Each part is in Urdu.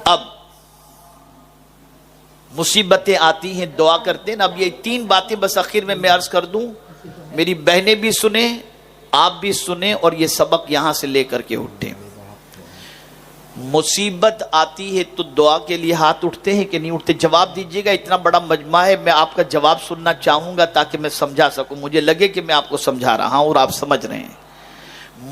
اب مصیبتیں آتی ہیں، دعا کرتے ہیں نا. اب یہ 3 باتیں بس آخر میں عرض کر دوں، میری بہنیں بھی سنیں، آپ بھی سنیں، اور یہ سبق یہاں سے لے کر کے اٹھیں. مصیبت آتی ہے تو دعا کے لیے ہاتھ اٹھتے ہیں کہ نہیں اٹھتے؟ جواب دیجیے گا. اتنا بڑا مجمع ہے، میں آپ کا جواب سننا چاہوں گا تاکہ میں سمجھا سکوں، مجھے لگے کہ میں آپ کو سمجھا رہا ہوں اور آپ سمجھ رہے ہیں.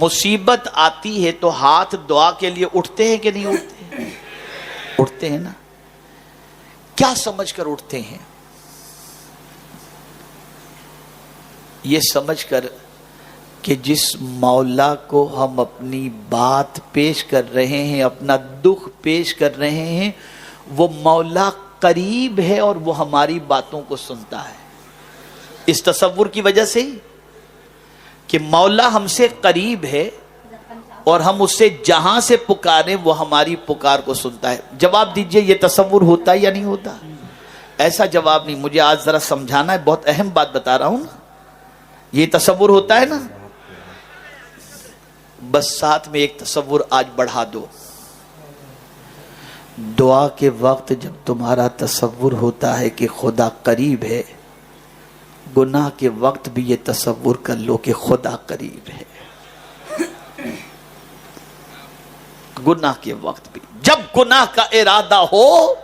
مصیبت آتی ہے تو ہاتھ دعا کے لیے اٹھتے ہیں کہ نہیں اٹھتے؟ اٹھتے ہیں نا. کیا سمجھ کر اٹھتے ہیں؟ یہ سمجھ کر کہ جس مولا کو ہم اپنی بات پیش کر رہے ہیں، اپنا دکھ پیش کر رہے ہیں، وہ مولا قریب ہے اور وہ ہماری باتوں کو سنتا ہے. اس تصور کی وجہ سے کہ مولا ہم سے قریب ہے اور ہم اس سے جہاں سے پکاریں وہ ہماری پکار کو سنتا ہے. جواب دیجئے، یہ تصور ہوتا ہے یا نہیں ہوتا؟ ایسا جواب نہیں، مجھے آج ذرا سمجھانا ہے، بہت اہم بات بتا رہا ہوں نا. یہ تصور ہوتا ہے نا. بس ساتھ میں ایک تصور آج بڑھا دو. دعا کے وقت جب تمہارا تصور ہوتا ہے کہ خدا قریب ہے، گناہ کے وقت بھی یہ تصور کر لو کہ خدا قریب ہے. گناہ کے وقت بھی جب گناہ کا ارادہ ہو،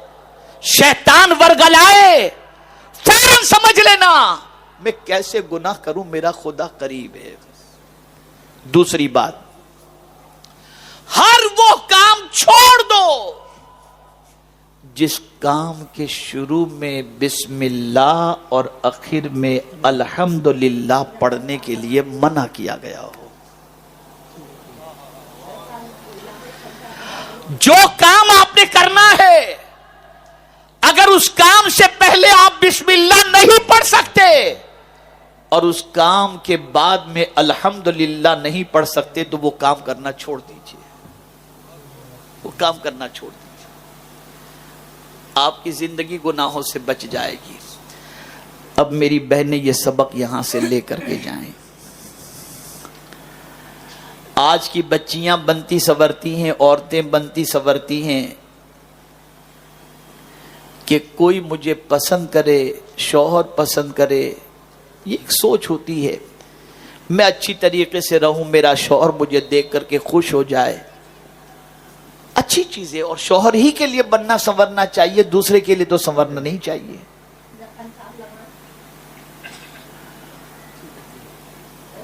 شیطان ورگلائے، فوراً سمجھ لینا میں کیسے گناہ کروں، میرا خدا قریب ہے. دوسری بات، ہر وہ کام چھوڑ دو جس کام کے شروع میں بسم اللہ اور آخر میں الحمدللہ پڑھنے کے لیے منع کیا گیا ہو. جو کام آپ نے کرنا ہے، اگر اس کام سے پہلے آپ بسم اللہ نہیں پڑھ سکتے اور اس کام کے بعد میں الحمدللہ نہیں پڑھ سکتے تو وہ کام کرنا چھوڑ دیجئے. وہ کام کرنا چھوڑ دیجئے. آپ کی زندگی گناہوں سے بچ جائے گی. اب میری بہنیں یہ سبق یہاں سے لے کر کے جائیں. آج کی بچیاں بنتی سنورتی ہیں، عورتیں بنتی سنورتی ہیں کہ کوئی مجھے پسند کرے، شوہر پسند کرے. یہ ایک سوچ ہوتی ہے، میں اچھی طریقے سے رہوں، میرا شوہر مجھے دیکھ کر کے خوش ہو جائے. اچھی چیز ہے، اور شوہر ہی کے لیے بننا سنورنا چاہیے، دوسرے کے لیے تو سنورنا نہیں چاہیے.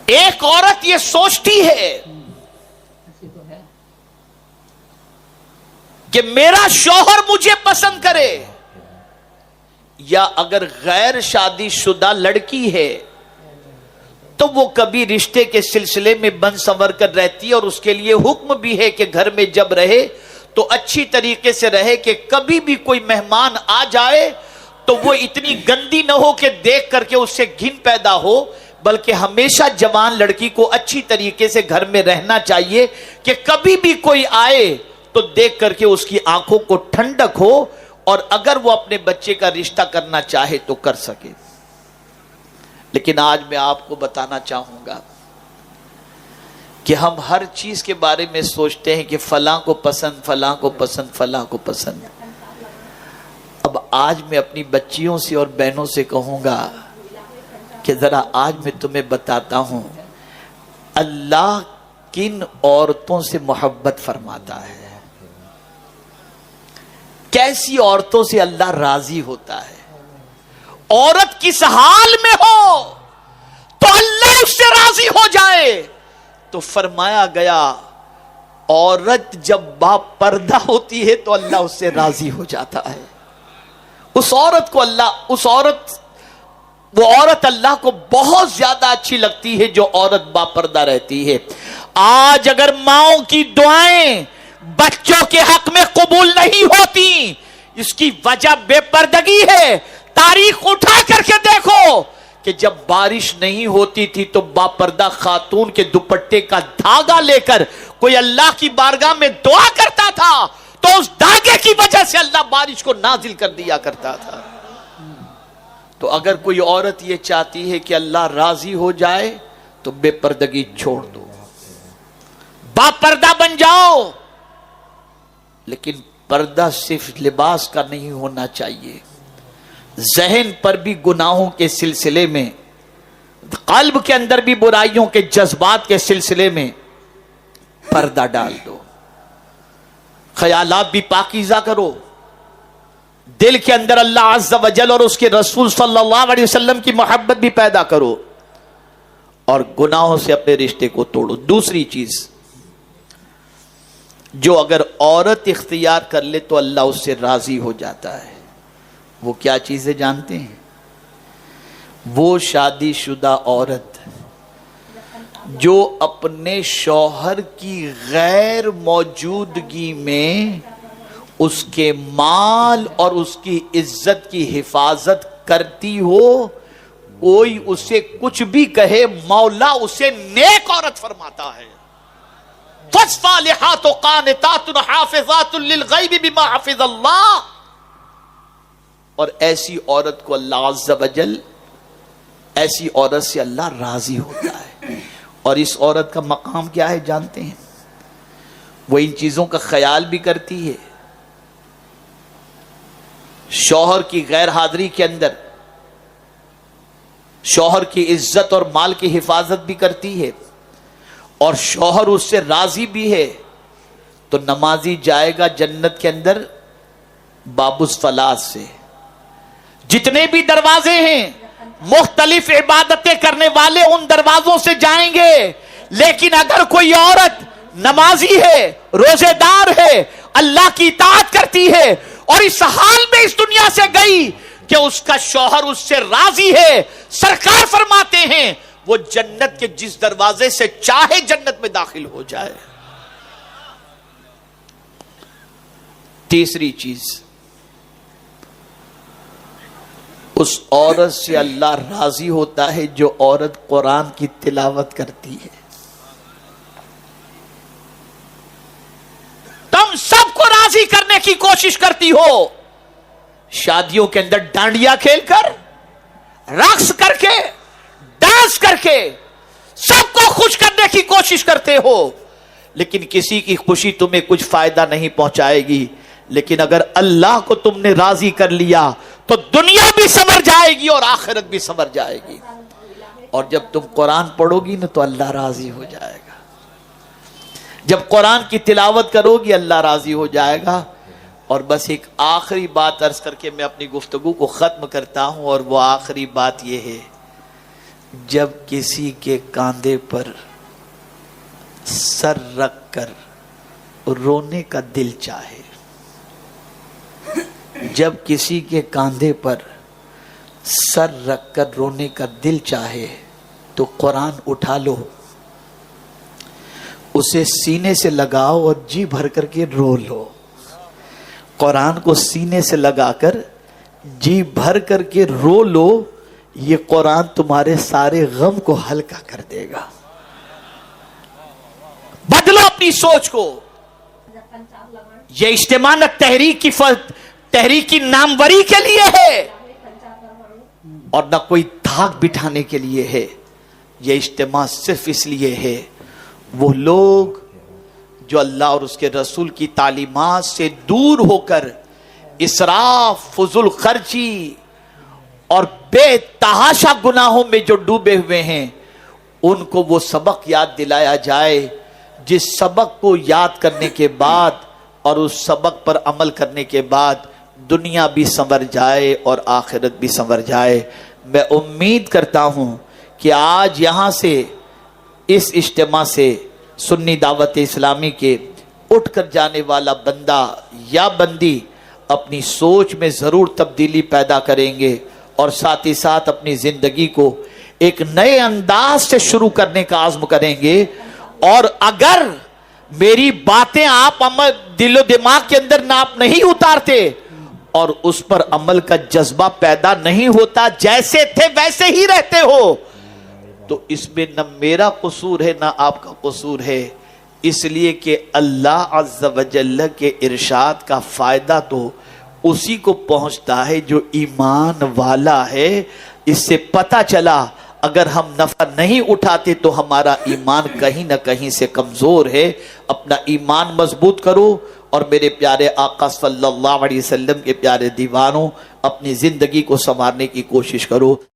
ایک عورت یہ سوچتی ہے کہ میرا شوہر مجھے پسند کرے، یا اگر غیر شادی شدہ لڑکی ہے تو وہ کبھی رشتے کے سلسلے میں بن سنور کر رہتی ہے، اور اس کے لیے حکم بھی ہے کہ گھر میں جب رہے تو اچھی طریقے سے رہے کہ کبھی بھی کوئی مہمان آ جائے تو وہ اتنی گندی نہ ہو کہ دیکھ کر کے اس سے گھن پیدا ہو، بلکہ ہمیشہ جوان لڑکی کو اچھی طریقے سے گھر میں رہنا چاہیے کہ کبھی بھی کوئی آئے تو دیکھ کر کے اس کی آنکھوں کو ٹھنڈک ہو، اور اگر وہ اپنے بچے کا رشتہ کرنا چاہے تو کر سکے. لیکن آج میں آپ کو بتانا چاہوں گا کہ ہم ہر چیز کے بارے میں سوچتے ہیں کہ فلاں کو پسند، فلاں کو پسند، فلاں کو پسند. اب آج میں اپنی بچیوں سے اور بہنوں سے کہوں گا کہ ذرا آج میں تمہیں بتاتا ہوں اللہ کن عورتوں سے محبت فرماتا ہے، کیسی عورتوں سے اللہ راضی ہوتا ہے. عورت کس حال میں ہو تو اللہ اس سے راضی ہو جائے. تو فرمایا گیا عورت جب با پردہ ہوتی ہے تو اللہ اس سے راضی ہو جاتا ہے. اس عورت کو اللہ، وہ عورت اللہ کو بہت زیادہ اچھی لگتی ہے جو عورت با پردہ رہتی ہے. آج اگر ماؤں کی دعائیں بچوں کے حق میں قبول نہیں ہوتی، اس کی وجہ بے پردگی ہے. تاریخ اٹھا کر کے دیکھو کہ جب بارش نہیں ہوتی تھی تو باپردہ خاتون کے دوپٹے کا دھاگا لے کر کوئی اللہ کی بارگاہ میں دعا کرتا تھا تو اس دھاگے کی وجہ سے اللہ بارش کو نازل کر دیا کرتا تھا. تو اگر کوئی عورت یہ چاہتی ہے کہ اللہ راضی ہو جائے تو بے پردگی چھوڑ دو، باپردہ بن جاؤ. لیکن پردہ صرف لباس کا نہیں ہونا چاہیے، ذہن پر بھی گناہوں کے سلسلے میں، قلب کے اندر بھی برائیوں کے جذبات کے سلسلے میں پردہ ڈال دو، خیالات بھی پاکیزہ کرو، دل کے اندر اللہ عز و جل اور اس کے رسول صلی اللہ علیہ وسلم کی محبت بھی پیدا کرو، اور گناہوں سے اپنے رشتے کو توڑو۔ دوسری چیز جو اگر عورت اختیار کر لے تو اللہ اس سے راضی ہو جاتا ہے، وہ کیا چیزیں جانتے ہیں؟ وہ شادی شدہ عورت جو اپنے شوہر کی غیر موجودگی میں اس کے مال اور اس کی عزت کی حفاظت کرتی ہو، کوئی اسے کچھ بھی کہے مولا اسے نیک عورت فرماتا ہے۔ فالصالحات قانتات حافظات للغیب بما حفظ اللہ، اور ایسی عورت کو اللہ عز و جل، ایسی عورت سے اللہ راضی ہوتا ہے۔ اور اس عورت کا مقام کیا ہے جانتے ہیں؟ وہ ان چیزوں کا خیال بھی کرتی ہے، شوہر کی غیر حاضری کے اندر شوہر کی عزت اور مال کی حفاظت بھی کرتی ہے، اور شوہر اس سے راضی بھی ہے، تو نمازی جائے گا جنت کے اندر باب الصلاۃ سے۔ جتنے بھی دروازے ہیں مختلف عبادتیں کرنے والے ان دروازوں سے جائیں گے، لیکن اگر کوئی عورت نمازی ہے، روزے دار ہے، اللہ کی اطاعت کرتی ہے، اور اس حال میں اس دنیا سے گئی کہ اس کا شوہر اس سے راضی ہے، سرکار فرماتے ہیں وہ جنت کے جس دروازے سے چاہے جنت میں داخل ہو جائے۔ تیسری چیز، اس عورت سے اللہ راضی ہوتا ہے جو عورت قرآن کی تلاوت کرتی ہے۔ تم سب کو راضی کرنے کی کوشش کرتی ہو، شادیوں کے اندر ڈانڈیا کھیل کر، رقص کر کے، ڈانس کر کے سب کو خوش کرنے کی کوشش کرتے ہو، لیکن کسی کی خوشی تمہیں کچھ فائدہ نہیں پہنچائے گی۔ لیکن اگر اللہ کو تم نے راضی کر لیا تو دنیا بھی سنور جائے گی اور آخرت بھی سنور جائے گی۔ اور جب تم قرآن پڑھو گی نا تو اللہ راضی ہو جائے گا، جب قرآن کی تلاوت کرو گی اللہ راضی ہو جائے گا۔ اور بس ایک آخری بات عرض کر کے میں اپنی گفتگو کو ختم کرتا ہوں، اور وہ آخری بات یہ ہے، جب کسی کے کاندھے پر سر رکھ کر رونے کا دل چاہے، جب کسی کے کاندھے پر سر رکھ کر رونے کا دل چاہے تو قرآن اٹھا لو، اسے سینے سے لگاؤ اور جی بھر کر کے رو لو۔ قرآن کو سینے سے لگا کر جی بھر کر کے رو لو، یہ قرآن تمہارے سارے غم کو ہلکا کر دے گا۔ بدلو اپنی سوچ کو۔ یہ اجتماع نہ تحریک کی ناموری کے لیے ہے اور نہ کوئی دھاک بٹھانے کے لیے ہے، یہ اجتماع صرف اس لیے ہے وہ لوگ جو اللہ اور اس کے رسول کی تعلیمات سے دور ہو کر اسراف، فضول خرچی اور بے تحاشا گناہوں میں جو ڈوبے ہوئے ہیں، ان کو وہ سبق یاد دلایا جائے جس سبق کو یاد کرنے کے بعد اور اس سبق پر عمل کرنے کے بعد دنیا بھی سنور جائے اور آخرت بھی سنور جائے۔ میں امید کرتا ہوں کہ آج یہاں سے اس اجتماع سے سنی دعوت اسلامی کے اٹھ کر جانے والا بندہ یا بندی اپنی سوچ میں ضرور تبدیلی پیدا کریں گے، اور ساتھ ہی ساتھ اپنی زندگی کو ایک نئے انداز سے شروع کرنے کا عزم کریں گے۔ اور اگر میری باتیں آپ دل و دماغ کے اندر ناپ نہیں اتارتے اور اس پر عمل کا جذبہ پیدا نہیں ہوتا، جیسے تھے ویسے ہی رہتے ہو، تو اس میں نہ میرا قصور ہے نہ آپ کا قصور ہے، اس لیے کہ اللہ عز و جل کے ارشاد کا فائدہ تو اسی کو پہنچتا ہے جو ایمان والا ہے۔ اس سے پتہ چلا اگر ہم نفع نہیں اٹھاتے تو ہمارا ایمان کہیں نہ کہیں سے کمزور ہے۔ اپنا ایمان مضبوط کرو اور میرے پیارے آقا صلی اللہ علیہ وسلم کے پیارے دیوانوں، اپنی زندگی کو سنوارنے کی کوشش کرو۔